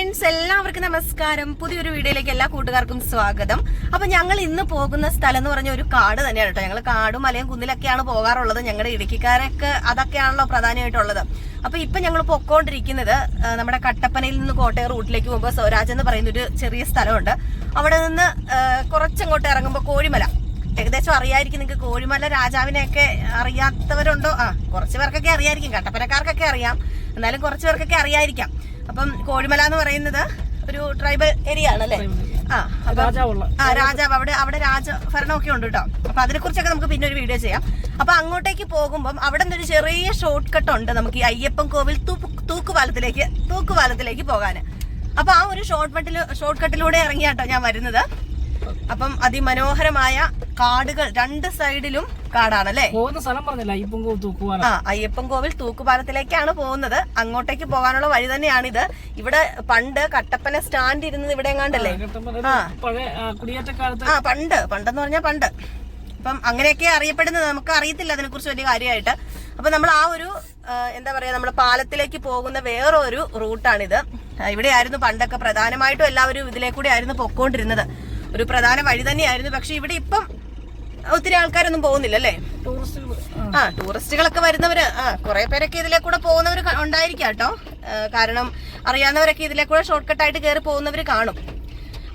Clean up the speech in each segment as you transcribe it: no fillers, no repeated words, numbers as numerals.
Friends, എല്ലാവർക്കും നമസ്കാരം. പുതിയൊരു വീഡിയോയിലേക്ക് എല്ലാ കൂട്ടുകാർക്കും സ്വാഗതം. അപ്പൊ ഞങ്ങൾ ഇന്ന് പോകുന്ന സ്ഥലം എന്ന് പറഞ്ഞ ഒരു കാട് തന്നെയാണ് കേട്ടോ. ഞങ്ങൾ കാടും മലയും കുന്നിലൊക്കെയാണ് പോകാറുള്ളത്. ഞങ്ങളുടെ ഇടുക്കിക്കാരൊക്കെ അതൊക്കെയാണല്ലോ പ്രധാനമായിട്ടുള്ളത്. അപ്പൊ ഇപ്പൊ ഞങ്ങൾ പൊക്കോണ്ടിരിക്കുന്നത് നമ്മുടെ കട്ടപ്പനയിൽ നിന്ന് കോട്ടയം റൂട്ടിലേക്ക് പോകുമ്പോൾ സ്വരാജ് എന്ന് പറയുന്ന ഒരു ചെറിയ സ്ഥലമുണ്ട്. അവിടെ നിന്ന് കുറച്ചങ്ങോട്ട് ഇറങ്ങുമ്പോൾ കോഴിമല, ഏകദേശം അറിയായിരിക്കും നിങ്ങൾക്ക്. കോഴിമല രാജാവിനെയൊക്കെ അറിയാത്തവരുണ്ടോ? കുറച്ച് പേർക്കൊക്കെ അറിയായിരിക്കും, കട്ടപ്പനക്കാർക്കൊക്കെ അറിയാം, എന്നാലും കുറച്ച് പേർക്കൊക്കെ അറിയായിരിക്കാം. അപ്പം കോഴിമല എന്ന് പറയുന്നത് ഒരു ട്രൈബൽ ഏരിയ ആണല്ലേ. രാജാവ് അവിടെ രാജഭരണമൊക്കെ ഉണ്ട് കേട്ടോ. അപ്പൊ അതിനെ കുറിച്ചൊക്കെ നമുക്ക് പിന്നെ ഒരു വീഡിയോ ചെയ്യാം. അപ്പൊ അങ്ങോട്ടേക്ക് പോകുമ്പോൾ അവിടെ നിന്നൊരു ചെറിയ ഷോർട്ട് കട്ട് ഉണ്ട് നമുക്ക് ഈ അയ്യപ്പൻ കോവിൽ തൂക്കുപാലത്തിലേക്ക് പോകാന്. അപ്പൊ ആ ഒരു ഷോർട്ട് കട്ടിലൂടെ ഇറങ്ങിയാട്ടോ ഞാൻ വരുന്നത്. അപ്പം അതിമനോഹരമായ കാടുകൾ, രണ്ട് സൈഡിലും കാടാണല്ലേ. അയ്യപ്പൻ കോവിൽ തൂക്കുപാലത്തിലേക്കാണ് പോകുന്നത്. അങ്ങോട്ടേക്ക് പോകാനുള്ള വഴി തന്നെയാണിത്. ഇവിടെ പണ്ട് കട്ടപ്പന സ്റ്റാൻഡ് ഇരുന്നത് ഇവിടെ എങ്ങാണ്ടല്ലേ. പണ്ടെന്ന് പറഞ്ഞാൽ പണ്ട്. അപ്പം അങ്ങനെയൊക്കെ അറിയപ്പെടുന്നത്, നമുക്ക് അറിയത്തില്ല അതിനെ കുറിച്ച് വലിയ കാര്യമായിട്ട്. അപ്പൊ നമ്മൾ ആ ഒരു എന്താ പറയാ, നമ്മുടെ പാലത്തിലേക്ക് പോകുന്ന വേറൊരു റൂട്ടാണിത്. ഇവിടെയായിരുന്നു പണ്ടൊക്കെ പ്രധാനമായിട്ടും എല്ലാവരും ഇതിലേക്കൂടെ ആയിരുന്നു പൊക്കോണ്ടിരുന്നത്. ഒരു പ്രധാന വഴി തന്നെയായിരുന്നു. പക്ഷെ ഇവിടെ ഇപ്പം ഒത്തിരി ആൾക്കാരൊന്നും പോകുന്നില്ല അല്ലേ. ടൂറിസ്റ്റുകളൊക്കെ വരുന്നവര്, കുറെ പേരൊക്കെ ഇതിലെ കൂടെ പോകുന്നവർ ഉണ്ടായിരിക്കാം കേട്ടോ. കാരണം അറിയാവുന്നവരൊക്കെ ഇതിലെ കൂടെ ഷോർട്ട് കട്ടായിട്ട് കയറി പോകുന്നവര് കാണും.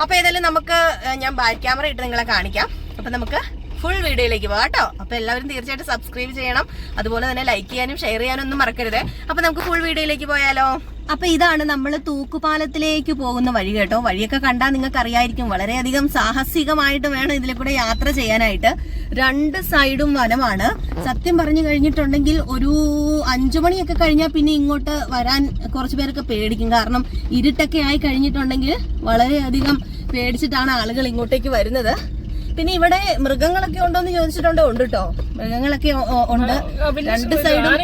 അപ്പൊ ഏതായാലും നമുക്ക് ഞാൻ ബാക്ക് ക്യാമറ ഇട്ട് നിങ്ങളെ കാണിക്കാം. അപ്പൊ നമുക്ക് ഫുൾ വീഡിയോയിലേക്ക് പോകാം കേട്ടോ. അപ്പൊ എല്ലാവരും തീർച്ചയായിട്ടും സബ്സ്ക്രൈബ് ചെയ്യണം, അതുപോലെ തന്നെ ലൈക്ക് ചെയ്യാനും ഷെയർ ചെയ്യാനും ഒന്നും മറക്കരുത്. അപ്പൊ നമുക്ക് ഫുൾ വീഡിയോയിലേക്ക് പോയാലോ. അപ്പൊ ഇതാണ് നമ്മൾ തൂക്കുപാലത്തിലേക്ക് പോകുന്ന വഴി കേട്ടോ. വഴിയൊക്കെ കണ്ടാൽ നിങ്ങൾക്ക് അറിയായിരിക്കും, വളരെയധികം സാഹസികമായിട്ട് വേണം ഇതിലെ കൂടെ യാത്ര ചെയ്യാനായിട്ട്. രണ്ട് സൈഡും വനമാണ്. സത്യം പറഞ്ഞു കഴിഞ്ഞിട്ടുണ്ടെങ്കിൽ ഒരു 5 മണിയൊക്കെ കഴിഞ്ഞാൽ പിന്നെ ഇങ്ങോട്ട് വരാൻ കുറച്ചു പേരൊക്കെ പേടിക്കും. കാരണം ഇരുട്ടൊക്കെ ആയി കഴിഞ്ഞിട്ടുണ്ടെങ്കിൽ വളരെയധികം പേടിച്ചിട്ടാണ് ആളുകൾ ഇങ്ങോട്ടേക്ക് വരുന്നത്. പിന്നെ ഇവിടെ മൃഗങ്ങളൊക്കെ ഉണ്ടോ എന്ന് ചോദിച്ചിട്ടുണ്ടോ? ഉണ്ട് കേട്ടോ, മൃഗങ്ങളൊക്കെ ഉണ്ട്. രണ്ട് സൈഡും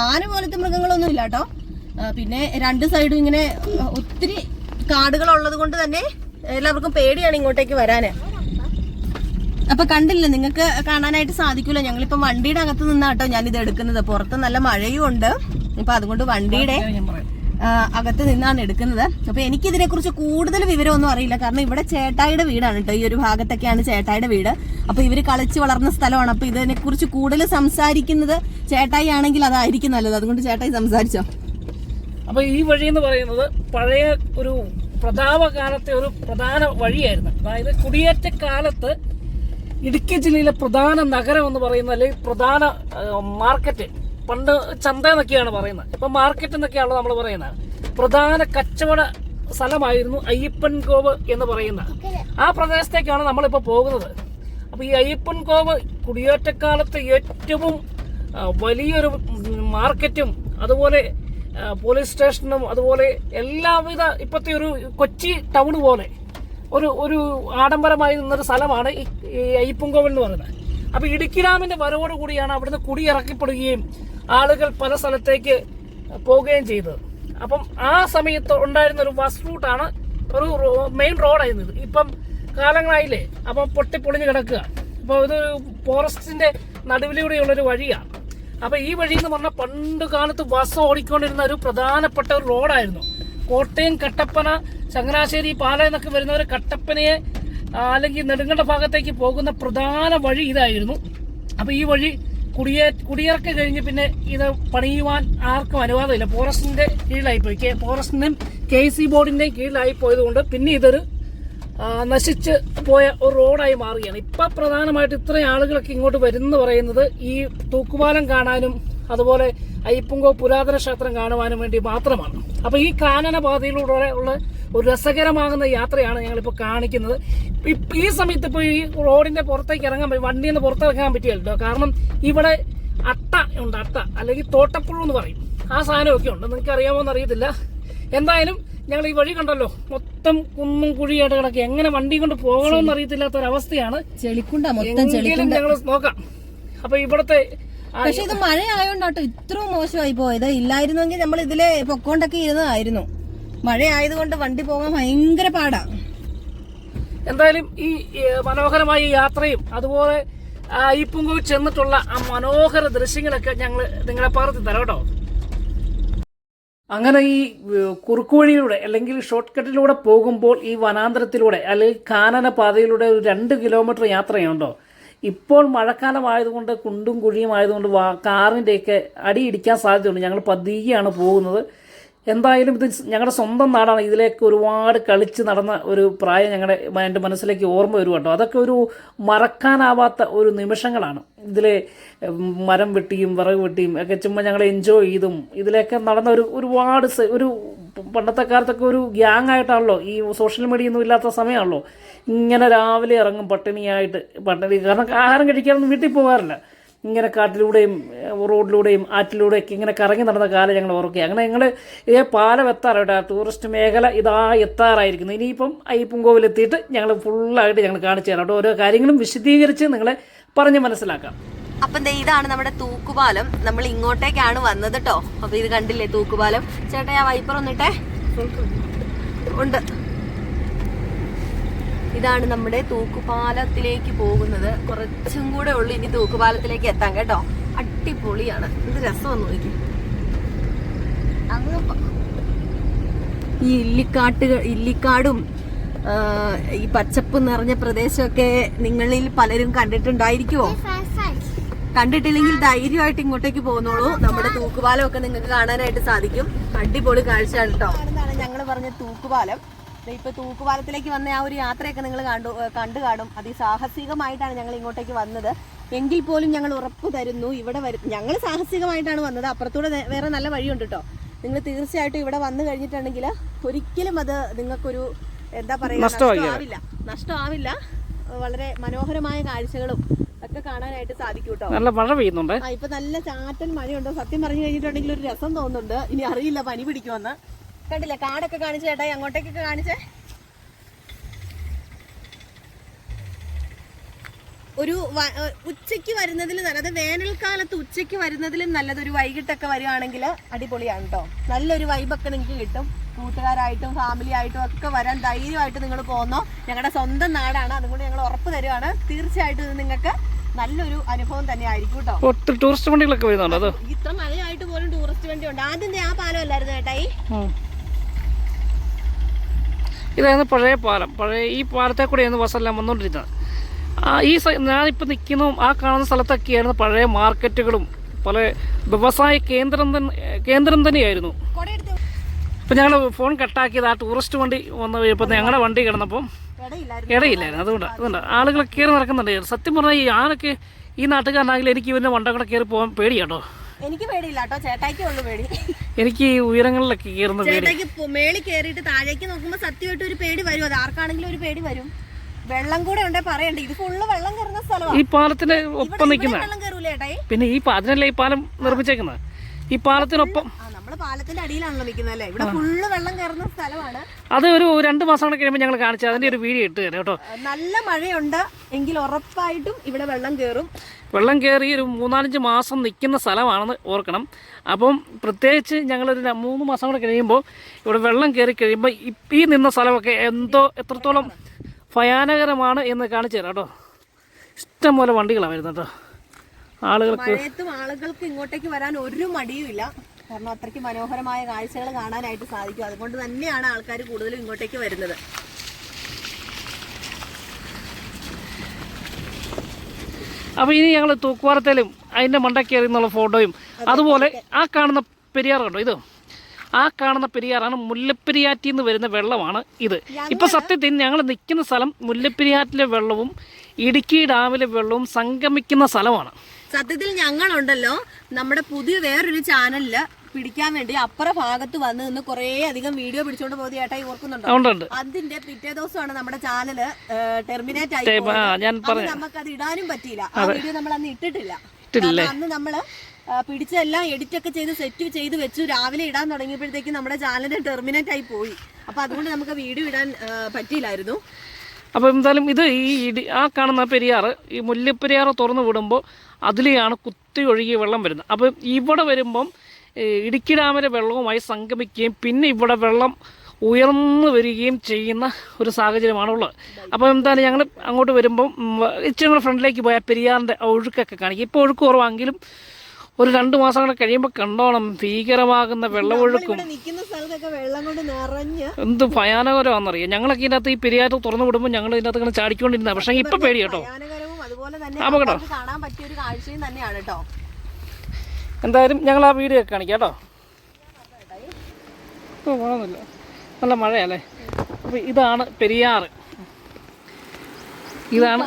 ആന പോലത്തെ മൃഗങ്ങളൊന്നും ഇല്ല കേട്ടോ. പിന്നെ രണ്ട് സൈഡും ഇങ്ങനെ ഒത്തിരി കാടുകളുള്ളത് കൊണ്ട് തന്നെ എല്ലാവർക്കും പേടിയാണ് ഇങ്ങോട്ടേക്ക് വരാന്. അപ്പൊ കണ്ടില്ല, നിങ്ങൾക്ക് കാണാനായിട്ട് സാധിക്കൂല. ഞങ്ങളിപ്പോ വണ്ടിയുടെ അകത്ത് നിന്നാട്ടോ ഞാനിത് എടുക്കുന്നത്. പുറത്ത് നല്ല മഴയും ഉണ്ട്. ഇപ്പൊ അതുകൊണ്ട് വണ്ടിയുടെ അകത്ത് നിന്നാണ് എടുക്കുന്നത്. അപ്പൊ എനിക്കിതിനെ കുറിച്ച് കൂടുതൽ വിവരമൊന്നും അറിയില്ല. കാരണം ഇവിടെ ചേട്ടായിയുടെ വീടാണ് കേട്ടോ. ഈ ഒരു ഭാഗത്തൊക്കെയാണ് ചേട്ടായിയുടെ വീട്. അപ്പൊ ഇവര് കളിച്ച് വളർന്ന സ്ഥലമാണ്. അപ്പൊ ഇതിനെ കുറിച്ച് കൂടുതൽ സംസാരിക്കുന്നത് ചേട്ടായി ആണെങ്കിൽ അതായിരിക്കും നല്ലത്. അതുകൊണ്ട് ചേട്ടായി സംസാരിച്ചോ. അപ്പൊ ഈ വഴി എന്ന് പറയുന്നത് പഴയ ഒരു പ്രതാപകാലത്തെ ഒരു പ്രധാന വഴിയായിരുന്നു. അതായത് കുടിയേറ്റ കാലത്ത് ഇടുക്കി ജില്ലയിലെ പ്രധാന നഗരം എന്ന് പറയുന്ന, അല്ലെങ്കിൽ പ്രധാന മാർക്കറ്റ്, പണ്ട് ചന്ത എന്നൊക്കെയാണ് പറയുന്നത്, ഇപ്പൊ മാർക്കറ്റ് എന്നൊക്കെയാണല്ലോ നമ്മൾ പറയുന്നത്. പ്രധാന കച്ചവട സ്ഥലമായിരുന്നു അയ്യപ്പൻ കോവ് എന്ന് പറയുന്ന ആ പ്രദേശത്തേക്കാണ് നമ്മളിപ്പോ പോകുന്നത്. അപ്പൊ ഈ അയ്യപ്പൻ കോവ് കുടിയേറ്റക്കാലത്ത് ഏറ്റവും വലിയൊരു മാർക്കറ്റും അതുപോലെ പോലീസ് സ്റ്റേഷനും അതുപോലെ എല്ലാവിധ ഇപ്പോഴത്തെ ഒരു കൊച്ചി ടൗൺ പോലെ ഒരു ആഡംബരമായി നിന്നൊരു സ്ഥലമാണ് ഈ അയ്യപ്പൻകോവിൽ എന്ന് പറയുന്നത്. അപ്പൊ ഇടുക്കി ഡാമിന്റെ വരവോടുകൂടിയാണ് അവിടുന്ന് കുടിയിറക്കപ്പെടുകയും ആളുകൾ പല സ്ഥലത്തേക്ക് പോവുകയും ചെയ്തത്. അപ്പം ആ സമയത്ത് ഉണ്ടായിരുന്ന ഒരു ബസ് റൂട്ടാണ്, ഒരു മെയിൻ റോഡായിരുന്നത്. ഇപ്പം കാലങ്ങളായില്ലേ, അപ്പം പൊട്ടിപ്പൊളിഞ്ഞ് കിടക്കുക. അപ്പോൾ ഇതൊരു ഫോറസ്റ്റിന്റെ നടുവിലൂടെയുള്ളൊരു വഴിയാണ്. അപ്പൊ ഈ വഴി എന്ന് പറഞ്ഞാൽ പണ്ട് കാലത്ത് ബസ് ഓടിക്കൊണ്ടിരുന്ന ഒരു പ്രധാനപ്പെട്ട ഒരു റോഡായിരുന്നു. കോട്ടയം, കട്ടപ്പന, ചങ്ങനാശ്ശേരി, പാല എന്നൊക്കെ വരുന്നവർ കട്ടപ്പനയെ അല്ലെങ്കിൽ നെടുങ്കണ്ട ഭാഗത്തേക്ക് പോകുന്ന പ്രധാന വഴി ഇതായിരുന്നു. അപ്പൊ ഈ വഴി കുടിയിറക്കി കഴിഞ്ഞ് പിന്നെ ഇത് പണിയുവാൻ ആർക്കും അനുവാദമില്ല. ഫോറസ്റ്റിന്റെ കീഴിലായിപ്പോയി, ഫോറസ്റ്റിന്റെയും KC ബോർഡിന്റെയും കീഴിലായി പോയതുകൊണ്ട് പിന്നെ ഇതൊരു നശിച്ച് പോയ ഒരു റോഡായി മാറുകയാണ്. ഇപ്പൊ പ്രധാനമായിട്ട് ഇത്രയും ആളുകളൊക്കെ ഇങ്ങോട്ട് വരുന്നു പറയുന്നത് ഈ തൂക്കുപാലം കാണാനും അതുപോലെ അയ്യപ്പൻകോവ് പുരാതന ക്ഷേത്രം കാണുവാനും വേണ്ടി മാത്രമാണ്. അപ്പൊ ഈ കാനന പാതയിലൂടെ ഉള്ള ഒരു രസകരമാകുന്ന യാത്രയാണ് ഞങ്ങളിപ്പോ കാണിക്കുന്നത്. ഈ സമയത്ത് ഇപ്പൊ ഈ റോഡിന്റെ പുറത്തേക്ക് ഇറങ്ങാൻ പറ്റും, വണ്ടിയിൽ നിന്ന് പുറത്തിറങ്ങാൻ പറ്റിയല്ലോ. കാരണം ഇവിടെ അട്ട ഉണ്ട്, അട്ട അല്ലെങ്കിൽ തോട്ടപ്പുഴു എന്ന് പറയും. ആ സാധനമൊക്കെ ഉണ്ട്, നിങ്ങൾക്ക് അറിയാമോന്ന് അറിയത്തില്ല. എന്തായാലും ഞങ്ങൾ ഈ വഴി കണ്ടല്ലോ, മൊത്തം കുന്നും കുഴിയായിട്ട് കിടക്കുക. എങ്ങനെ വണ്ടി കൊണ്ട് പോകണമെന്ന് അറിയത്തില്ലാത്ത ഒരവസ്ഥയാണ്. എങ്കിലും ഞങ്ങൾ നോക്കാം. അപ്പൊ ഇവിടത്തെ പക്ഷെ ഇത് മഴ ആയോണ്ടാട്ടോ ഇത്രയും മോശമായി പോയത്. ഇല്ലായിരുന്നെങ്കിൽ നമ്മൾ ഇതിലെ പൊക്കോണ്ടൊക്കെ ഇരുന്നതായിരുന്നു. മഴ ആയതുകൊണ്ട് വണ്ടി പോകാൻ ഭയങ്കര പാടാ. എന്തായാലും ഈ മനോഹരമായ യാത്രയും അതുപോലെ അയ്യപ്പൻകോവിൽ ചെന്നിട്ടുള്ള ആ മനോഹര ദൃശ്യങ്ങളൊക്കെ ഞങ്ങൾ നിങ്ങളെ പകർത്തി തരാം കേട്ടോ. അങ്ങനെ ഈ കുറുക്കുവഴിയിലൂടെ അല്ലെങ്കിൽ ഷോർട്ട് കട്ടിലൂടെ പോകുമ്പോൾ ഈ വനാന്തരത്തിലൂടെ അല്ലെങ്കിൽ കാനന പാതയിലൂടെ ഒരു 2 കിലോമീറ്റർ യാത്രയുണ്ടോ. ഇപ്പോൾ മഴക്കാലമായതുകൊണ്ട് കുണ്ടും കുഴിയും ആയതുകൊണ്ട് കാറിൻ്റെയൊക്കെ അടിയിടിക്കാൻ സാധ്യതയുണ്ട്. ഞങ്ങൾ പതിയെയാണ് പോകുന്നത്. എന്തായാലും ഇത് ഞങ്ങളുടെ സ്വന്തം നാടാണ്. ഇതിലേക്ക് ഒരുപാട് കളിച്ച് നടന്ന ഒരു പ്രായം എൻ്റെ മനസ്സിലേക്ക് ഓർമ്മ വരും കേട്ടോ. അതൊക്കെ ഒരു മറക്കാനാവാത്ത ഒരു നിമിഷങ്ങളാണ്. ഇതിലെ മരം വെട്ടിയും വിറക് വെട്ടിയും ഒക്കെ ചുമ്മാ ഞങ്ങൾ എൻജോയ് ചെയ്തും ഇതിലേക്ക് നടന്ന ഒരുപാട് ഒരു പണ്ടത്തെ കാലത്തൊക്കെ ഒരു ഗ്യാങ് ആയിട്ടാണല്ലോ, ഈ സോഷ്യൽ മീഡിയ ഒന്നും ഇല്ലാത്ത സമയമാണല്ലോ, ഇങ്ങനെ രാവിലെ ഇറങ്ങും കാരണം ആഹാരം കഴിക്കാനൊന്നും വീട്ടിൽ പോകാറില്ല. ഇങ്ങനെ കാട്ടിലൂടെയും റോഡിലൂടെയും ആറ്റിലൂടെയൊക്കെ ഇങ്ങനെ കറങ്ങി നടന്ന കാലം ഞങ്ങൾ ഓർക്കുക. അങ്ങനെ ഞങ്ങൾ പാലം എത്താറായിട്ട് ടൂറിസ്റ്റ് മേഖല എത്താറായിരിക്കുന്നു. ഇനിയിപ്പം അയ്യപ്പൻകോവിലെത്തിയിട്ട് ഞങ്ങൾ ഫുള്ളായിട്ട് ഞങ്ങൾ കാണിച്ചു തരാം കേട്ടോ. ഓരോ കാര്യങ്ങളും വിശദീകരിച്ച് നിങ്ങളെ പറഞ്ഞ് മനസ്സിലാക്കാം. അപ്പം ഇതാണ് നമ്മുടെ തൂക്കുപാലം. നമ്മൾ ഇങ്ങോട്ടേക്കാണ് വന്നത് കേട്ടോ. അപ്പൊ ഇത് കണ്ടില്ലേ തൂക്കുപാലം. ചേട്ടാ ആ വൈപ്പർ വന്നിട്ടേ ഉണ്ട്. ഇതാണ് നമ്മുടെ തൂക്കുപാലത്തിലേക്ക് പോകുന്നത്. കുറച്ചും കൂടെ ഉള്ളു ഇനി തൂക്കുപാലത്തിലേക്ക് എത്താൻ കേട്ടോ. അടിപൊളിയാണ്. ഇത് രസമൊന്നും നോക്കി. ഈ ഇല്ലിക്കാടും ഈ പച്ചപ്പ് നിറഞ്ഞ പ്രദേശമൊക്കെ നിങ്ങളിൽ പലരും കണ്ടിട്ടുണ്ടായിരിക്കുമോ? കണ്ടിട്ടില്ലെങ്കിൽ ധൈര്യമായിട്ട് ഇങ്ങോട്ടേക്ക് പോകുന്നോളൂ. നമ്മുടെ തൂക്കുപാലം ഒക്കെ നിങ്ങൾക്ക് കാണാനായിട്ട് സാധിക്കും. അടിപൊളി കാഴ്ചയാണ് കേട്ടോ. ഞങ്ങൾ പറഞ്ഞ തൂക്കുപാലം. ഇപ്പൊ തൂക്കുപാലത്തിലേക്ക് വന്ന ആ ഒരു യാത്രയൊക്കെ നിങ്ങൾ കണ്ടു കാണും. അതിസാഹസികമായിട്ടാണ് ഞങ്ങൾ ഇങ്ങോട്ടേക്ക് വന്നത്. എങ്കിൽ പോലും ഞങ്ങൾ ഉറപ്പ് തരുന്നു, ഇവിടെ ഞങ്ങൾ സാഹസികമായിട്ടാണ് വന്നത്. അപ്പുറത്തൂടെ വേറെ നല്ല വഴിയുണ്ട് കേട്ടോ. നിങ്ങൾ തീർച്ചയായിട്ടും ഇവിടെ വന്നു കഴിഞ്ഞിട്ടുണ്ടെങ്കിൽ ഒരിക്കലും അത് നിങ്ങൾക്കൊരു എന്താ പറയുക നഷ്ടമാവില്ല. വളരെ മനോഹരമായ കാഴ്ചകളും ഒക്കെ കാണാനായിട്ട് സാധിക്കും കേട്ടോ. നല്ല മഴ പെയ്യുന്നുണ്ട്. ഇപ്പൊ നല്ല ചാറ്റൽ മഴയുണ്ട്. സത്യം പറഞ്ഞു കഴിഞ്ഞിട്ടുണ്ടെങ്കിൽ ഒരു രസം തോന്നുന്നുണ്ട്. ഇനി അറിയില്ല പനി പിടിക്കുമെന്ന്. കണ്ടില്ലേ കാടൊക്കെ കാണിച്ചു ചേട്ടായി, അങ്ങോട്ടേക്കൊക്കെ കാണിച്ചേ. ഒരു ഉച്ചയ്ക്ക് വരുന്നതിൽ നല്ലത്, വേനൽക്കാലത്ത് ഉച്ചയ്ക്ക് വരുന്നതിലും നല്ലത് ഒരു വൈകിട്ടൊക്കെ വരുവാണെങ്കിൽ അടിപൊളിയാണ് കേട്ടോ. നല്ലൊരു വൈബൊക്കെ നിങ്ങൾക്ക് കിട്ടും. കൂട്ടുകാരായിട്ടും ഫാമിലി ആയിട്ടും ഒക്കെ വരാൻ ധൈര്യമായിട്ട് നിങ്ങൾ പോകുന്നോ. ഞങ്ങളുടെ സ്വന്തം നാടാണ്, അതുകൊണ്ട് ഞങ്ങൾ ഉറപ്പ് തരുവാണ്. തീർച്ചയായിട്ടും ഇത് നിങ്ങൾക്ക് നല്ലൊരു അനുഭവം തന്നെ ആയിരിക്കും കേട്ടോ. ടൂറിസ്റ്റ് വണ്ടികളൊക്കെ വരുന്നുണ്ടോ? ഇത്ര മഴയായിട്ട് പോലും ടൂറിസ്റ്റ് വണ്ടി ഉണ്ട്. ആദ്യം ആ പാലം അല്ലായിരുന്നു ചേട്ടായി. ഇതായിരുന്നു പഴയ പാലം. ഈ പാലത്തെ കൂടെയായിരുന്നു ബസ്സെല്ലാം വന്നുകൊണ്ടിരുന്നത്. ഞാനിപ്പോൾ നിൽക്കുന്ന ആ കാണുന്ന സ്ഥലത്തൊക്കെയായിരുന്നു പഴയ മാർക്കറ്റുകളും പല വ്യവസായ കേന്ദ്രം തന്നെയായിരുന്നു. ഇപ്പം ഞങ്ങൾ ഫോൺ കട്ടാക്കിയത് ആ ടൂറിസ്റ്റ് വണ്ടി വന്ന് കഴിയുമ്പോൾ ഞങ്ങളുടെ വണ്ടി കിടന്നപ്പം ഇടയില്ലായിരുന്നു. അതുകൊണ്ട് ആളുകൾ കയറി നടക്കുന്നുണ്ട്. സത്യം പറഞ്ഞാൽ ഞാനൊക്കെ ഈ നാട്ടുകാരനാണെങ്കിൽ എനിക്ക് ഇവൻ്റെ വണ്ടകളെ കയറി പോകാൻ പേടിയാട്ടോ. എനിക്ക് പേടിയില്ല കേട്ടോ, ചേട്ടായിക്കേ ഉള്ളൂ പേടി. എനിക്ക് ഈ ഉയരങ്ങളിലൊക്കെ കയറുന്ന ചേട്ടായിക്ക് മേളിൽ കയറിയിട്ട് താഴേക്ക് നോക്കുമ്പോൾ സത്യമായിട്ട് ഒരു പേടി വരും. അത് ആർക്കാണെങ്കിലും ഒരു പേടി വരും. വെള്ളം കൂടെ ഉണ്ടേ പറയണ്ടേ. ഇത് ഫുള്ള് വെള്ളം കയറുന്ന സ്ഥലമാണ്. ഈ പാലത്തിന് ഒപ്പം നിൽക്കുന്ന വെള്ളം കയറൂലേ ചേട്ടായി? പിന്നെ അതിനല്ലേ ഈ പാലം നിർമ്മിച്ചേക്കുന്നത്. ഈ പാലത്തിനൊപ്പം നമ്മള് പാലത്തിന്റെ അടിയിലാണല്ലോ നിൽക്കുന്നത് അല്ലേ. ഇവിടെ ഫുള്ള് വെള്ളം കയറുന്ന സ്ഥലമാണ്. അത് ഒരു 2 മാസം കഴിയുമ്പോൾ ഞങ്ങൾ കാണിച്ചത് അതിന്റെ ഒരു വീഡിയോ ഇട്ട് തരാം കേട്ടോ. നല്ല മഴയുണ്ട് എങ്കിൽ ഉറപ്പായിട്ടും ഇവിടെ വെള്ളം കയറും. വെള്ളം കയറി ഒരു 3-4 മാസം നിൽക്കുന്ന സ്ഥലമാണെന്ന് ഓർക്കണം. അപ്പം പ്രത്യേകിച്ച് ഞങ്ങളൊരു 3 മാസം കൂടെ കഴിയുമ്പോൾ ഇവിടെ വെള്ളം കയറി കഴിയുമ്പോൾ ഈ നിന്ന സ്ഥലമൊക്കെ എത്രത്തോളം ഭയാനകരമാണ് എന്ന് കാണിച്ചു തരാം കേട്ടോ. ഇഷ്ടംപോലെ വണ്ടികളാണ് വരുന്നത് കേട്ടോ. ആളുകൾക്ക് ഇങ്ങോട്ടേക്ക് വരാൻ ഒരു മടിയും ഇല്ല. കാരണം അത്രയ്ക്ക് മനോഹരമായ കാഴ്ചകൾ കാണാനായിട്ട് സാധിക്കും. അതുകൊണ്ട് തന്നെയാണ് ആൾക്കാർ കൂടുതലും ഇങ്ങോട്ടേക്ക് വരുന്നത്. അപ്പോൾ ഇനി ഞങ്ങൾ തൂക്കുപാലത്തിലും അതിൻ്റെ മണ്ടക്കേറി എന്നുള്ള ഫോട്ടോയും അതുപോലെ ആ കാണുന്ന പെരിയാർ കണ്ടോ. ആ കാണുന്ന പെരിയാറാണ് മുല്ലപ്പെരിയാറ്റിൽ നിന്ന് വരുന്ന വെള്ളമാണ് ഇത്. ഇപ്പം സത്യത്തിൽ ഞങ്ങൾ നിൽക്കുന്ന സ്ഥലം മുല്ലപ്പെരിയാറ്റിലെ വെള്ളവും ഇടുക്കി ഡാമിലെ വെള്ളവും സംഗമിക്കുന്ന സ്ഥലമാണ്. സത്യത്തിൽ ഞങ്ങളുണ്ടല്ലോ നമ്മുടെ പുതിയ വേറൊരു ചാനലില് പിടിക്കാൻ വേണ്ടി അപ്പുറ ഭാഗത്ത് വന്ന് നിന്ന് കുറേ അധികം വീഡിയോ പിടിച്ചോണ്ട് പോയി ചേട്ടായി ഓർക്കുന്നുണ്ടോ? അതിന്റെ പിറ്റേ ദിവസമാണ് നമ്മുടെ ചാനല് ടെർമിനേറ്റ് ആയി. നമുക്ക് അത് ഇടാനും പറ്റിയില്ല. ആ വീഡിയോ നമ്മൾ അന്ന് ഇട്ടിട്ടില്ല. അന്ന് നമ്മള് പിടിച്ചെല്ലാം എഡിറ്റ് ഒക്കെ ചെയ്ത് സെറ്റ് ചെയ്ത് വെച്ചു. രാവിലെ ഇടാൻ തുടങ്ങിയപ്പോഴത്തേക്ക് നമ്മുടെ ചാനൽ ടെർമിനേറ്റ് ആയി പോയി. അപ്പൊ അതുകൊണ്ട് നമുക്ക് വീഡിയോ ഇടാൻ പറ്റിയില്ലായിരുന്നു. അപ്പോൾ എന്തായാലും ഇത് ആ കാണുന്ന പെരിയാറ് ഈ മുല്ലപ്പെരിയാറ് തുറന്നു വിടുമ്പോൾ അതിലെയാണ് കുത്തി ഒഴുകിയ വെള്ളം വരുന്നത്. അപ്പോൾ ഇവിടെ വരുമ്പം ഇടുക്കി ഡാമിലെ വെള്ളവുമായി സംഗമിക്കുകയും പിന്നെ ഇവിടെ വെള്ളം ഉയർന്നു വരികയും ചെയ്യുന്ന ഒരു സാഹചര്യമാണുള്ളത്. അപ്പോൾ എന്തായാലും ഞങ്ങൾ അങ്ങോട്ട് വരുമ്പം ഇച്ചിരി ഫ്രണ്ടിലേക്ക് പോയാൽ പെരിയാറിൻ്റെ ഒഴുക്കൊക്കെ കാണിക്കും. ഇപ്പോൾ ഒഴുക്ക് കുറവാണെങ്കിലും ഒരു 2 മാസം കൂടെ കഴിയുമ്പോൾ കണ്ടോണം ഭീകരമാകുന്ന വെള്ളമൊഴുക്കും നിൽക്കുന്ന സ്ഥലത്തൊക്കെ വെള്ളം കൊണ്ട് നിറഞ്ഞ് എന്ത് ഭയാനകരമാണെന്നറിയാം. ഞങ്ങളൊക്കെ ഇതിനകത്ത് ഈ പെരിയാറ്റ് തുറന്നു വിടുമ്പോൾ ഞങ്ങൾ ഇതിനകത്ത് ഇങ്ങനെ ചാടിക്കൊണ്ടിരുന്ന, പക്ഷേ ഇപ്പൊ പേടി കേട്ടോ, അതുപോലെ തന്നെ അപകടം കാണാൻ പറ്റിയ ഒരു കാഴ്ചയും തന്നെയാണ് കേട്ടോ. എന്തായാലും ഞങ്ങൾ ആ വീഡിയോ ഒക്കെ കാണിക്കാം കേട്ടോ. ഓ മഴയൊന്നുമില്ല, നല്ല മഴയല്ലേ. അപ്പോൾ ഇതാണ് പെരിയാറ്, ഇതാണ്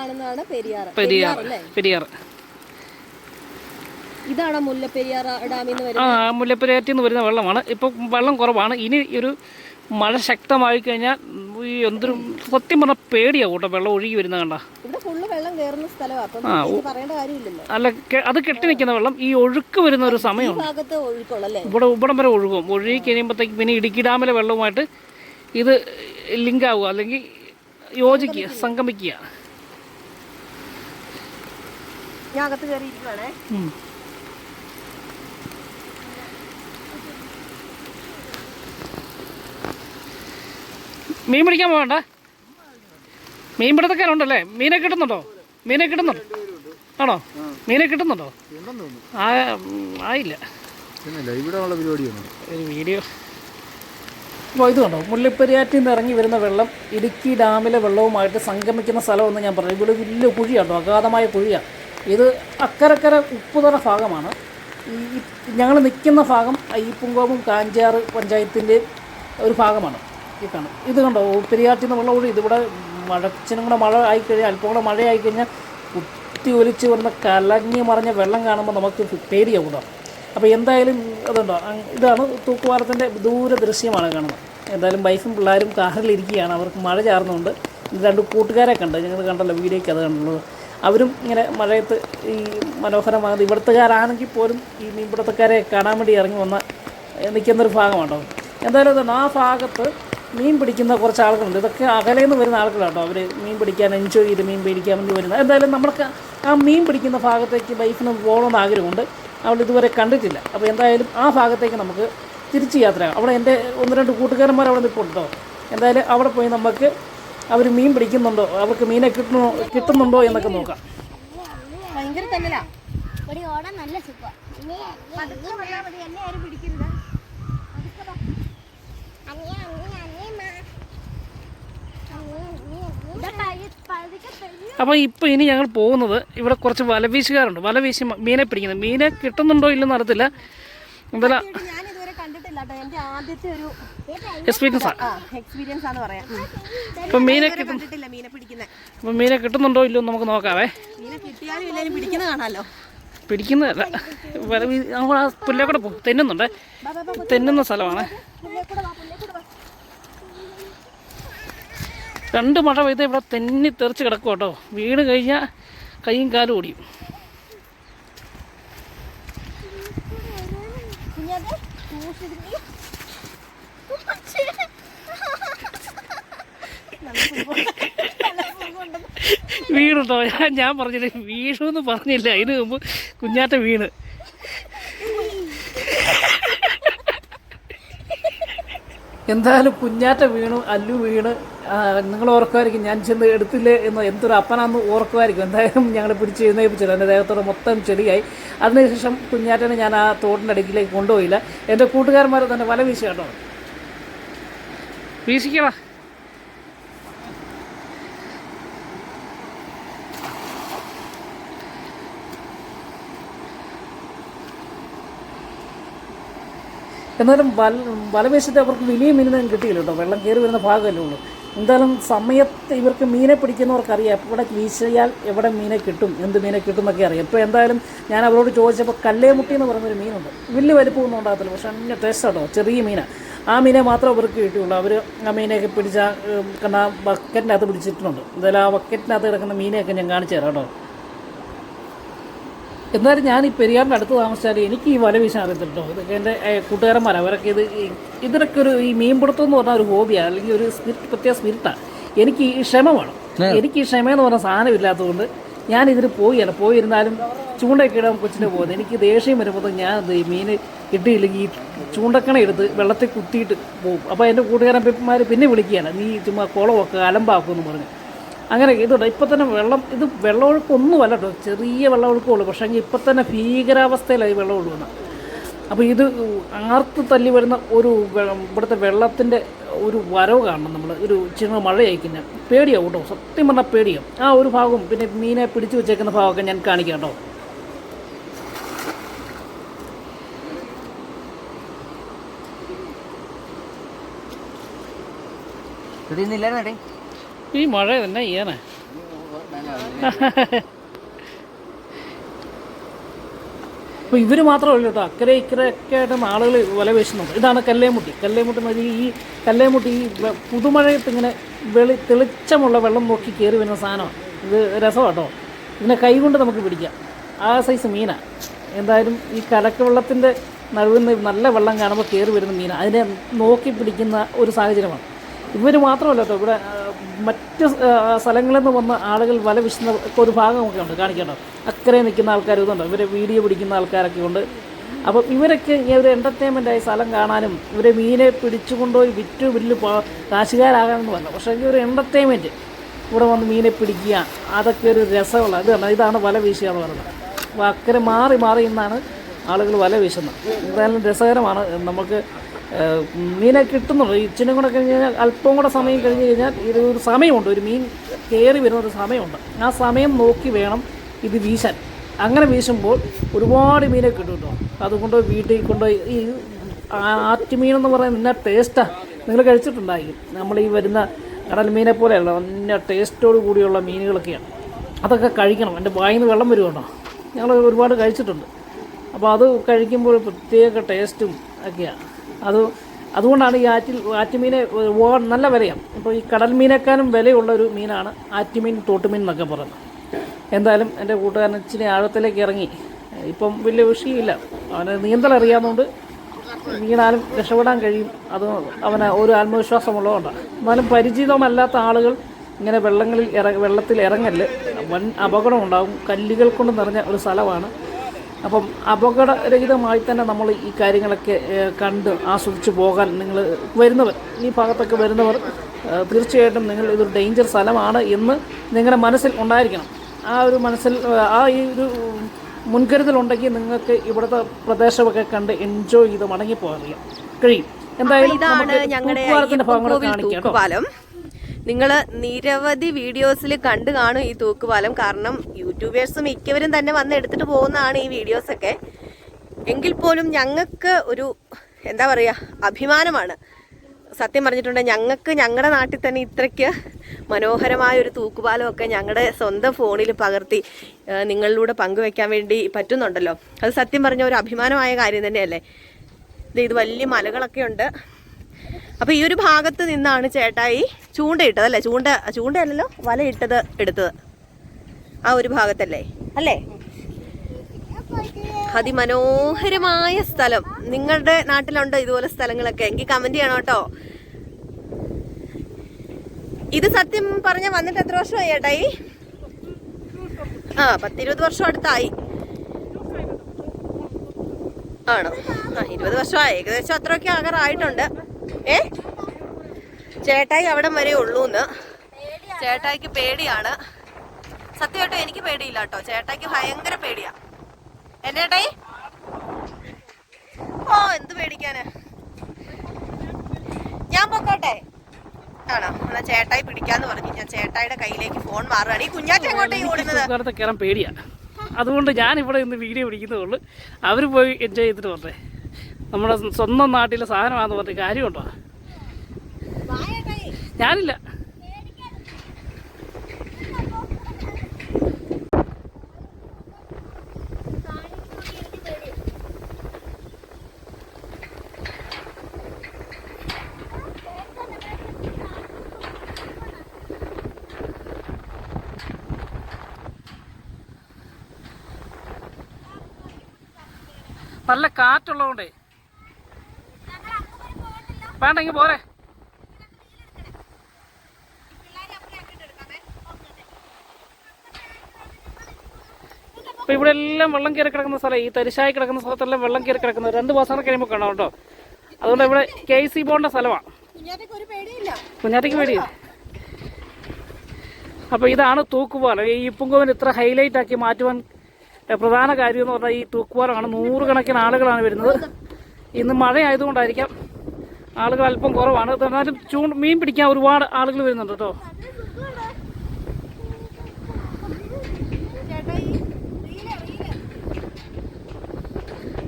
പെരിയാറ്. ഇതാണ് മുല്ലപ്പെരിയാർ ഡാമിൽ നിന്ന് വരുന്നത്. മുല്ലപ്പെരിയാറ്റിൽ നിന്ന് വരുന്ന വെള്ളമാണ്. ഇപ്പോൾ വെള്ളം കുറവാണ്. ഇനി ഒരു മഴ ശക്തമായി കഴിഞ്ഞാൽ ഈ എന്തൊരു സത്യം പറഞ്ഞാൽ പേടിയാവും കേട്ടോ, വെള്ളം ഒഴുകി വരുന്ന കണ്ട. ഇവിടെ ഫുള്ള് വെള്ളം കയറുന്ന സ്ഥലമാണ്, പറയേണ്ട കാര്യമില്ലല്ലോ. അല്ല, അത് കെട്ടി നിൽക്കുന്ന വെള്ളം ഈ ഒഴുക്ക് വരുന്ന ഒരു സമയമുണ്ട്. ഇവിടം വരെ ഒഴുകും. ഒഴുകി കഴിയുമ്പോഴത്തേക്ക് പിന്നെ ഇടുക്കി ഡാമിലെ വെള്ളവുമായിട്ട് ഇത് ലിങ്ക് ആവുക, അല്ലെങ്കിൽ യോജിക്കുക, സംഗമിക്കുക. ഞാൻ അകത്ത് കയറിയിരിക്കുവാണേ. മീൻ പിടിക്കാൻ പോകണ്ട, മീൻ പിടുത്തക്കാരുണ്ടല്ലേ? മീനെ കിട്ടുന്നുണ്ടോ? ആണോ? മീനെ കിട്ടുന്നുണ്ടോ? ആയില്ല ഒരു വീഡിയോ. അപ്പോൾ ഇത് കണ്ടോ, മുല്ലപ്പെരിയാറ്റിൽ നിന്ന് ഇറങ്ങി വരുന്ന വെള്ളം ഇടുക്കി ഡാമിലെ വെള്ളവുമായിട്ട് സംഗമിക്കുന്ന സ്ഥലമെന്ന് ഞാൻ പറഞ്ഞു. ഇവിടെ വലിയ കുഴിയാട്ടോ, അഗാധമായ കുഴിയാണ്. ഇത് അക്കരക്കര ഉപ്പുതറ ഭാഗമാണ്. ഈ ഞങ്ങൾ നിൽക്കുന്ന ഭാഗം അയ്യപ്പൻകോവും കാഞ്ചാറ് പഞ്ചായത്തിൻ്റെ ഒരു ഭാഗമാണ്. ഇത് കണ്ടോ, പെരിയാറ്റിൽ നിന്ന് വെള്ളം ഒഴി. ഇതിവിടെ മഴച്ചിനും കൂടെ മഴ ആയിക്കഴിഞ്ഞാൽ, അല്പം കൂടെ മഴ ആയിക്കഴിഞ്ഞാൽ കുത്തി ഒലിച്ച് വരുന്ന കലങ്ങി മറിഞ്ഞ വെള്ളം കാണുമ്പോൾ നമുക്ക് പേടിയാവും കേട്ടോ. അപ്പോൾ എന്തായാലും അതുണ്ടോ, ഇതാണ് തൂക്കുപാലത്തിൻ്റെ ദൂര ദൃശ്യമാണ് കാണുന്നത്. എന്തായാലും വൈഫും പിള്ളേരും കാറിലിരിക്കുകയാണ്. അവർക്ക് മഴ ചാർന്നുകൊണ്ട് 2 കൂട്ടുകാരെ കണ്ട്, ഞങ്ങൾ കണ്ടല്ലോ വീഡിയോയ്ക്ക് അത് കണ്ടുള്ളത്. അവരും ഇങ്ങനെ മഴയത്ത് ഈ മനോഹരമാകുന്നത് ഇവിടുത്തുകാരാണെങ്കിൽ പോലും ഈ മീൻപിടുത്തക്കാരെ കാണാൻ വേണ്ടി ഇറങ്ങി വന്ന് നിൽക്കുന്നൊരു ഭാഗമാണോ. എന്തായാലും അതുകൊണ്ട് ആ ഭാഗത്ത് മീൻ പിടിക്കുന്ന കുറച്ച് ആളുകളുണ്ട്. ഇതൊക്കെ അകലെ നിന്ന് വരുന്ന ആളുകളാട്ടോ. അവർ മീൻ പിടിക്കാൻ എൻജോയ് ചെയ്ത് മീൻ പിടിക്കാൻ വേണ്ടി വരുന്നത്. എന്തായാലും നമ്മൾക്ക് ആ മീൻ പിടിക്കുന്ന ഭാഗത്തേക്ക് വൈഫിന് പോകണമെന്ന് ആഗ്രഹമുണ്ട്. അവൾ ഇതുവരെ കണ്ടിട്ടില്ല. അപ്പോൾ എന്തായാലും ആ ഭാഗത്തേക്ക് നമുക്ക് തിരിച്ച് യാത്രയാകാം. അവിടെ എൻ്റെ 1-2 കൂട്ടുകാരന്മാർ അവിടെ നിൽപ്പുണ്ടോ. എന്തായാലും അവിടെ പോയി നമുക്ക് അവർ മീൻ പിടിക്കുന്നുണ്ടോ, അവർക്ക് മീനെ കിട്ടുന്നുണ്ടോ എന്നൊക്കെ നോക്കാം. ഭയങ്കര തന്നലാ. അപ്പോൾ ഇപ്പോൾ ഇനി ഞങ്ങൾ പോകുന്നത് ഇവിടെ കുറച്ച് വലവീശുകാരുണ്ട്. വലവീശി മീനെ പിടിക്കുന്നത്. മീനെ കിട്ടുന്നുണ്ടോ ഇല്ലെന്ന് അറിയത്തില്ല. എന്തായാലും എക്സ്പീരിയൻസ് ആണ് പറയാം. ഇപ്പം മീനെ കിട്ടുന്നുണ്ടോ ഇല്ലോ നമുക്ക് നോക്കാവേ. മീനെ കിട്ടിയാലും ഇല്ലെങ്കിലും പിടിക്കുന്നത് കാണാമല്ലോ. പിടിക്കുന്നതല്ല, നമ്മൾ ആ പുല്ലേ കൂടെ പോകും. തെന്നുന്നുണ്ടേ, തെന്നുന്ന സ്ഥലമാണ്. 2 മഴ പെയ്ത് ഇവിടെ തെന്നി തെറിച്ച് കിടക്കും കേട്ടോ. വീണ് കഴിഞ്ഞാൽ കൈയും കാലും ഓടിയും. വീണുട്ടോ, ഞാൻ പറഞ്ഞില്ല വീണുന്ന് പറഞ്ഞില്ല. അതിന് മുമ്പ് കുഞ്ഞാറ്റ വീണ്. എന്തായാലും കുഞ്ഞാറ്റ വീണു, അല്ലു വീണ്. നിങ്ങൾ ഓർക്കുമായിരിക്കും ഞാൻ ചെന്ന് എടുത്തില്ലേ എന്ന്. എന്തൊരു അപ്പനാന്ന് ഓർക്കുമായിരിക്കും. എന്തായാലും ഞങ്ങൾ പിടിച്ച് എഴുന്നേൽപ്പിച്ചില്ല. എൻ്റെ ദേഹത്തോടെ മൊത്തം ചെടിയായി. അതിനുശേഷം കുഞ്ഞാറ്റനെ ഞാൻ ആ തോട്ടിൻ്റെ അടുക്കിലേക്ക് കൊണ്ടുപോയില്ല. എൻ്റെ കൂട്ടുകാരന്മാർ തന്നെ വല വീശി കേട്ടോ. വീശിക്കടാ. എന്നാലും വല വീശിട്ട് അവർക്ക് വലിയ മീനൊന്നും കിട്ടിയില്ല കേട്ടോ. വെള്ളം കയറി വരുന്ന ഭാഗമല്ലേ ഉള്ളൂ. എന്തായാലും സമയത്ത് ഇവർക്ക് മീനെ പിടിക്കുന്നവർക്കറിയാം എവിടെ വീശിയാൽ എവിടെ മീനെ കിട്ടും, എന്ത് മീനെ കിട്ടും എന്നൊക്കെ അറിയാം. ഇപ്പോൾ എന്തായാലും ഞാൻ അവരോട് ചോദിച്ചപ്പോൾ കല്ലേമുട്ടി എന്ന് പറയുന്നൊരു മീനുണ്ട്. വലിയ വലിപ്പമൊന്നും ഉണ്ടാകത്തില്ല, പക്ഷേ നല്ല ടേസ്റ്റ് കേട്ടോ. ചെറിയ മീനാണ്. ആ മീനെ മാത്രമേ അവർക്ക് കിട്ടിയുള്ളൂ. അവർ ആ മീനെയൊക്കെ പിടിച്ചാൽ കണ്ട ബക്കറ്റിനകത്ത് പിടിച്ചിട്ടുണ്ട്. എന്തായാലും ആ ബക്കറ്റിനകത്ത് കിടക്കുന്ന മീനെയൊക്കെ ഞാൻ കാണിച്ചു തരാം കേട്ടോ. എന്നാലും ഞാൻ ഈ പെരിയാറിൻ്റെ അടുത്ത് താമസിച്ചാൽ എനിക്ക് ഈ വല വീശാൻ അറിയത്തില്ല കേട്ടോ. ഇതൊക്കെ എൻ്റെ കൂട്ടുകാരന്മാർ, അവരൊക്കെ ഇതിനൊക്കെ ഒരു ഈ മീൻപിടുത്തം എന്ന് പറഞ്ഞാൽ ഒരു ഹോബിയാണ്, അല്ലെങ്കിൽ ഒരു പ്രത്യേക സ്പിരിറ്റാണ്. എനിക്ക് ഈ ക്ഷമ വേണം. എനിക്ക് ഈ ക്ഷമയെന്ന് പറഞ്ഞ സാധനം ഇല്ലാത്തതുകൊണ്ട് ഞാനിതിന് പോയിരുന്നാലും ചൂണ്ടയൊക്കെ ഇടാൻ കൊച്ചിൻ്റെ പോകുന്നത്. എനിക്ക് ദേഷ്യം വരുമ്പോൾ ഞാൻ ഈ മീൻ കിട്ടിയില്ലെങ്കിൽ ഈ ചൂണ്ടക്കണ എടുത്ത് വെള്ളത്തിൽ കുത്തിയിട്ട് പോകും. അപ്പോൾ എൻ്റെ കൂട്ടുകാരന്മാർ പിന്നെ വിളിക്കുകയാണ്, നീ ചുമ്മാ കുളമൊക്കെ അലമ്പാക്കുമെന്ന് പറഞ്ഞു. അങ്ങനെ ഇതുണ്ട്. ഇപ്പം തന്നെ വെള്ളം, ഇത് വെള്ളമൊഴുക്കൊന്നുമല്ല കേട്ടോ, ചെറിയ വെള്ളമൊഴുക്കമുള്ളൂ. പക്ഷേ ഇപ്പം തന്നെ ഭീകരാവസ്ഥയിലായി വെള്ളം ഒഴുകുന്നത്. അപ്പോൾ ഇത് ആർത്ത് തല്ലി വരുന്ന ഒരു ഇവിടുത്തെ വെള്ളത്തിൻ്റെ ഒരു വരവ് കാണണം നമ്മൾ. ഒരു ചെറിയ മഴയായി കഴിഞ്ഞാൽ പേടിയാവും കേട്ടോ, സത്യം പറഞ്ഞാൽ പേടിയാവും. ആ ഒരു ഭാഗവും പിന്നെ മീനെ പിടിച്ചു വെച്ചേക്കുന്ന ഭാഗമൊക്കെ ഞാൻ കാണിക്കാം കേട്ടോ. ഈ മഴ തന്നെ ചെയ്യാനാ. അപ്പോൾ ഇവർ മാത്രമല്ല കേട്ടോ, അക്കരെ ഇക്കരെയൊക്കെ ആയിട്ട് ആളുകൾ വല വീശുന്നുണ്ട്. ഇതാണ് കല്ലേമുട്ടി. കല്ലേമുട്ടി എന്ന് പറഞ്ഞാൽ ഈ കല്ലേമുട്ടി ഈ പുതുമഴയത്ത് ഇങ്ങനെ തെളിച്ചമുള്ള വെള്ളം നോക്കി കയറി വരുന്ന സാധനമാണ്. ഇത് രസമാണ് കേട്ടോ. ഇതിനെ കൈകൊണ്ട് നമുക്ക് പിടിക്കാം. ആ സൈസ് മീനാണ്. എന്തായാലും ഈ കലക്ക് വെള്ളത്തിൻ്റെ നടുവിൽ നിന്ന് നല്ല വെള്ളം കാണുമ്പോൾ കയറി വരുന്ന മീനാണ്. അതിനെ നോക്കി പിടിക്കുന്ന ഒരു സാഹചര്യമാണ്. ഇവർ മാത്രമല്ല കേട്ടോ, ഇവിടെ മറ്റ് സ്ഥലങ്ങളിൽ നിന്ന് വന്ന ആളുകൾ വല വീശുന്ന ഒരു ഭാഗമൊക്കെ ഉണ്ട്, കാണിക്കട്ടോ. അക്കരെ നിൽക്കുന്ന ആൾക്കാർ ഇതുണ്ട്, ഇവരെ വീഡിയോ പിടിക്കുന്ന ആൾക്കാരൊക്കെ ഉണ്ട്. അപ്പം ഇവരൊക്കെ ഒരു എൻ്റർടൈൻമെൻറ്റായി സ്ഥലം കാണാനും ഇവരെ മീനെ പിടിച്ചുകൊണ്ടുപോയി വിറ്റ് വലിയ കാശുകാരാകാനൊന്നും അല്ല. പക്ഷേ ഈ ഒരു എൻ്റർടൈൻമെൻറ്റ്, ഇവിടെ വന്ന് മീനെ പിടിക്കുക, അതൊക്കെ ഒരു രസമുള്ള ഇതാണ് വല വീശുക എന്ന് പറയുന്നത്. അപ്പോൾ അക്കരെ മാറി മാറി ഇന്നാണ് ആളുകൾ വല വീശുന്നത്. എന്തായാലും രസകരമാണ്. നമുക്ക് മീനെ കിട്ടുന്നുള്ളൂ. ഇച്ചിനും കൂടെ കഴിഞ്ഞ് കഴിഞ്ഞാൽ അല്പം കൂടെ സമയം കഴിഞ്ഞ് കഴിഞ്ഞാൽ ഇതൊരു സമയമുണ്ട്, ഒരു മീൻ കയറി വരുന്നൊരു സമയമുണ്ട്. ആ സമയം നോക്കി വേണം ഇത് വീശാൻ. അങ്ങനെ വീശുമ്പോൾ ഒരുപാട് മീനെ കിട്ടും കേട്ടോ. അതുകൊണ്ട് വീട്ടിൽ കൊണ്ടുപോയി ഈ ആറ്റുമീനെന്ന് പറയുന്നത് ഇന്ന ടേസ്റ്റാണ്. നിങ്ങൾ കഴിച്ചിട്ടുണ്ടായിരിക്കും. നമ്മൾ ഈ വരുന്ന കടൽ മീനെ പോലെയല്ല, നല്ല ടേസ്റ്റോട് കൂടിയുള്ള മീനുകളൊക്കെയാണ്. അതൊക്കെ കഴിക്കണം. എൻ്റെ വായിൽ നിന്ന് വെള്ളം വരുമല്ലോ. ഞങ്ങൾ ഒരുപാട് കഴിച്ചിട്ടുണ്ട്. അപ്പോൾ അത് കഴിക്കുമ്പോൾ പ്രത്യേക ടേസ്റ്റും ഒക്കെയാണ്. അതുകൊണ്ടാണ് ഈ ആറ്റുമീനെ നല്ല വിലയാണ്. ഇപ്പോൾ ഈ കടൽ മീനേക്കാളും വിലയുള്ള ഒരു മീനാണ് ആറ്റുമീൻ, തോട്ടുമീൻ എന്നൊക്കെ പറയുന്നത്. എന്തായാലും എൻ്റെ കൂട്ടുകാരൻ ഇച്ചിരി ആഴത്തിലേക്ക് ഇറങ്ങി. ഇപ്പം വലിയ വിഷയമില്ല, അവന് നീന്തൽ അറിയാവുന്നതുകൊണ്ട് വീണാലും രക്ഷപ്പെടാൻ കഴിയും. അത് അവന് ഒരു ആത്മവിശ്വാസമുള്ളതുകൊണ്ടാണ്. എന്നാലും പരിചിതമല്ലാത്ത ആളുകൾ ഇങ്ങനെ വെള്ളത്തിൽ ഇറങ്ങല്, വൻ അപകടമുണ്ടാകും. കല്ലുകൾ കൊണ്ട് നിറഞ്ഞ ഒരു സ്ഥലമാണ്. അപ്പം അപകടരഹിതമായി തന്നെ നമ്മൾ ഈ കാര്യങ്ങളൊക്കെ കണ്ട് ആസ്വദിച്ച് പോകാൻ നിങ്ങൾ ഈ ഭാഗത്തൊക്കെ വരുന്നവർ തീർച്ചയായിട്ടും നിങ്ങൾ ഇതൊരു ഡേഞ്ചർ സ്ഥലമാണ് എന്ന് നിങ്ങളുടെ മനസ്സിൽ ഉണ്ടായിരിക്കണം. ആ ഒരു ഈ ഒരു മുൻകരുതലുണ്ടെങ്കിൽ നിങ്ങൾക്ക് ഇവിടുത്തെ പ്രദേശമൊക്കെ കണ്ട് എൻജോയ് ചെയ്ത് മടങ്ങിപ്പോകാൻ കഴിയും. എന്തായാലും തൂക്കുപാലത്തിൻ്റെ ഭാഗങ്ങൾ കാണിക്കാം കേട്ടോ. നിങ്ങൾ നിരവധി വീഡിയോസിൽ കണ്ടു കാണും ഈ തൂക്കുപാലം. കാരണം യൂട്യൂബേഴ്സ് മിക്കവരും തന്നെ വന്ന് എടുത്തിട്ട് പോകുന്നതാണ് ഈ വീഡിയോസൊക്കെ. എങ്കിൽ പോലും ഞങ്ങൾക്ക് ഒരു എന്താ പറയുക, അഭിമാനമാണ്. സത്യം പറഞ്ഞിട്ടുണ്ടെങ്കിൽ ഞങ്ങളുടെ നാട്ടിൽ തന്നെ ഇത്രയ്ക്ക് മനോഹരമായൊരു തൂക്കുപാലമൊക്കെ ഞങ്ങളുടെ സ്വന്തം ഫോണിൽ പകർത്തി നിങ്ങളിലൂടെ പങ്കുവെക്കാൻ വേണ്ടി പറ്റുന്നുണ്ടല്ലോ. അത് സത്യം പറഞ്ഞ ഒരു അഭിമാനമായ കാര്യം തന്നെയല്ലേ. ഇത് വലിയ മലകളൊക്കെ ഉണ്ട്. അപ്പോൾ ഈ ഒരു ഭാഗത്ത് നിന്നാണ് ചേട്ടായി ചൂണ്ടയിട്ടതല്ലേ, ചൂണ്ടയല്ലല്ലോ, വല എടുത്തത് ആ ഒരു ഭാഗത്തല്ലേ അല്ലേ. അതിമനോഹരമായ സ്ഥലം. നിങ്ങളുടെ നാട്ടിലുണ്ടോ ഇതുപോലെ സ്ഥലങ്ങളൊക്കെ? എങ്കിൽ കമന്റ് ചെയ്യണം കേട്ടോ. ഇത് സത്യം പറഞ്ഞ വന്നിട്ട് എത്ര വർഷമായി ചേട്ടായി? 10-20 വർഷം അടുത്തായി. ആണോ? 20 വർഷമായി, ഏകദേശം അത്രയൊക്കെ ആകാറായിട്ടുണ്ട്. ചേട്ടായി അവിടം വരെ ഉള്ളൂന്ന്. ചേട്ടായിക്ക് പേടിയാണ്. സത്യമായിട്ടും എനിക്ക് പേടിയില്ല കേട്ടോ. ചേട്ടായിക്ക് ഭയങ്കര പേടിയാ. എന്റെ ചേട്ടായി എന്ത് പേടിക്കാന്, ഞാൻ പൊക്കോട്ടെ? ആണോ? എന്നാ ചേട്ടായി പിടിക്കാന്ന് പറഞ്ഞു. ഞാൻ ചേട്ടായിയുടെ കയ്യിലേക്ക് ഫോൺ മാറുകയാണ്. ഈ കുഞ്ഞാറ്റ എങ്ങോട്ടേക്ക് ഓടുന്നത്? കയറാൻ പേടിയാ. അതുകൊണ്ട് ഞാൻ ഇവിടെ നിന്ന് വീഡിയോ പിടിക്കുന്നതുള്ളൂ. അവർ പോയി എൻജോയ് ചെയ്തിട്ട് വന്നേ. നമ്മുടെ സ്വന്തം നാട്ടിലെ സാധനമാണെന്ന് പറഞ്ഞ കാര്യമുണ്ടോ? ഞാനില്ല. നല്ല കാറ്റുള്ളതുകൊണ്ടേ വേണ്ടെങ്കിൽ പോരെ. അപ്പോൾ ഇവിടെ എല്ലാം വെള്ളം കയറി കിടക്കുന്ന സ്ഥലം, ഈ തരിശായി കിടക്കുന്ന സ്ഥലത്തെല്ലാം വെള്ളം കയറി കിടക്കുന്നത് 2 മാസം കഴിയുമ്പോൾ കാണാം കേട്ടോ. അതുകൊണ്ട് ഇവിടെ KC പോകേണ്ട സ്ഥലമാണ്. കുഞ്ഞാറ്റയ്ക്ക് പേടിയില്ല. അപ്പോൾ ഇതാണ് തൂക്കുപാലം. ഈ ഇപ്പുങ്കോവിന് ഇത്ര ഹൈലൈറ്റ് ആക്കി മാറ്റുവാൻ പ്രധാന കാര്യം എന്ന് പറഞ്ഞാൽ ഈ തൂക്കുപാലമാണ്. 100 കണക്കിന് ആളുകളാണ് വരുന്നത്. ഇന്ന് മഴ ആയതുകൊണ്ടായിരിക്കാം ആളുകൾ അല്പം കുറവാണ്. എന്നാലും മീൻ പിടിക്കാൻ ഒരുപാട് ആളുകൾ വരുന്നുണ്ട് കേട്ടോ.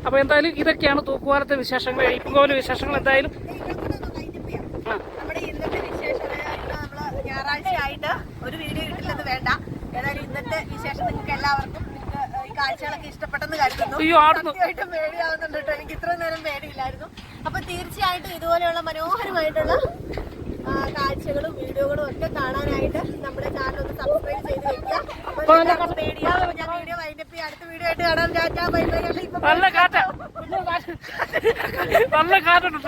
അപ്പോൾ എന്തായാലും ഇതൊക്കെയാണ് തൂക്കുപാലത്തെ വിശേഷങ്ങൾ, ഇപ്പുങ്കോവിലെ വിശേഷങ്ങൾ. എന്തായാലും നമ്മുടെ ഇന്നത്തെ വിശേഷം നമ്മള് ഞായറാഴ്ചയായിട്ട് ഒരു വീഡിയോ കിട്ടില്ലെന്ന് വേണ്ട. ഏതായാലും ഇന്നത്തെ വിശേഷം നിങ്ങൾക്ക് എല്ലാവർക്കും ഈ കാഴ്ചകളൊക്കെ ഇഷ്ടപ്പെട്ടെന്ന് കരുതുന്നു. സത്യമായിട്ടും പേടിയാവുന്നുണ്ട് കേട്ടോ. എനിക്ക് ഇത്ര നേരം പേടിയില്ലായിരുന്നു. അപ്പൊ തീർച്ചയായിട്ടും ഇതുപോലെയുള്ള മനോഹരമായിട്ടുള്ള കാഴ്ചകളും വീഡിയോകളും ഒക്കെ കാണാനായിട്ട് നമ്മുടെ ചാനൽ ഒന്ന് സബ്സ്ക്രൈബ് ചെയ്ത് വെക്കുക. അപ്പൊ പേടിയാവും. ഞാൻ വീഡിയോ വൈൻഡപ്പ് ചെയ്യാം. അടുത്ത വീഡിയോ ആയിട്ട് കാണാൻ ടാറ്റാ ബൈ ബൈ. നല്ല കാറ്റുണ്ട്.